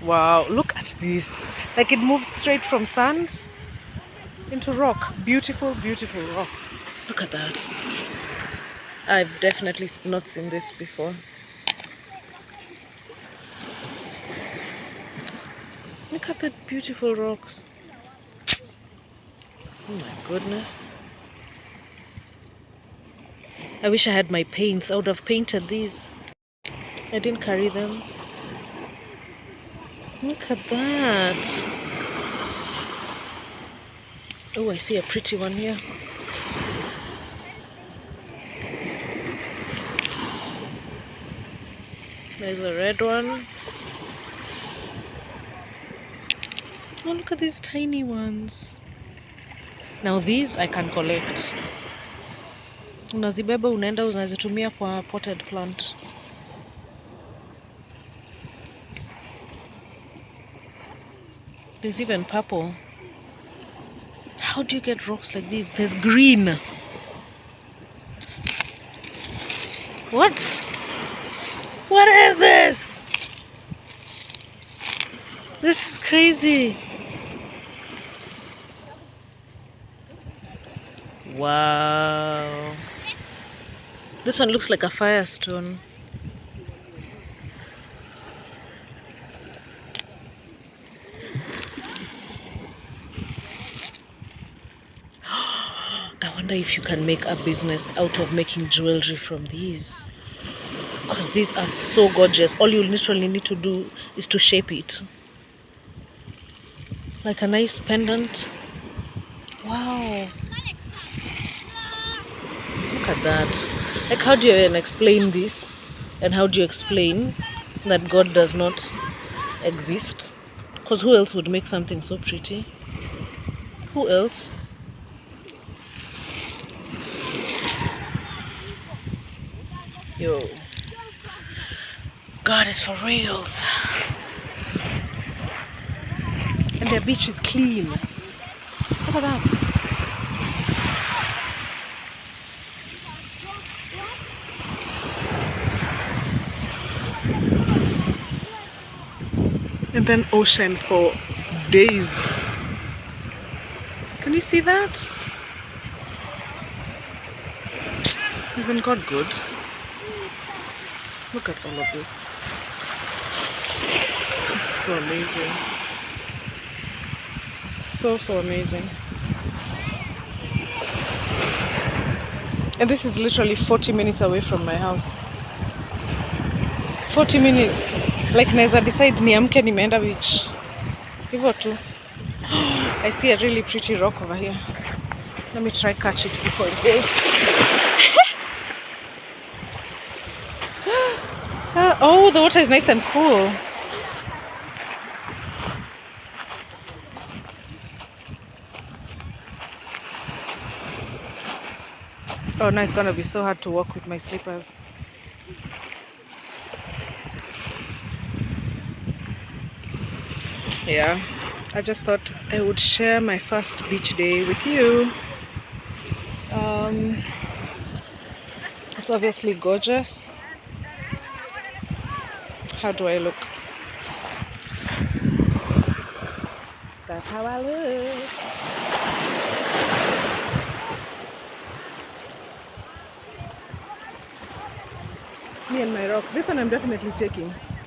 Wow, look at this. Like it moves straight from sand into rock. Beautiful, beautiful rocks. Look at that. I've definitely not seen this before. Look at that beautiful rocks. Oh my goodness. I wish I had my paints. I would have painted these. I didn't carry them. Look at that. Oh, I see a pretty one here. There's a red one. Oh, look at these tiny ones. Now these I can collect. Unazibeba unaenda unazitumia kwa potted plant. There's even purple. How do you get rocks like these? There's green. What? What is this? This is crazy. Wow. This one looks like a firestone. I wonder if you can make a business out of making jewelry from these. Because these are so gorgeous. All you literally need to do is to shape it. Like a nice pendant. Wow. Look at that. Like, how do you even explain this? And how do you explain that God does not exist? Because who else would make something so pretty? Who else? Yo. God is for reals. And their beach is clean. Look at that. And then ocean for days. Can you see that? Isn't God good? Look at all of this. This is so amazing. So amazing. And this is literally 40 minutes away from my house. 40 minutes. Like naeza decide niamke nimeenda beach. Hivyo tu. I see a really pretty rock over here. Let me try catch it before it goes. Oh, the water is nice and cool. Oh no, it's gonna be so hard to walk with my slippers. Yeah, I just thought I would share my first beach day with you. It's obviously gorgeous. How do I look? That's how I look. Me and my rock. This one I'm definitely taking.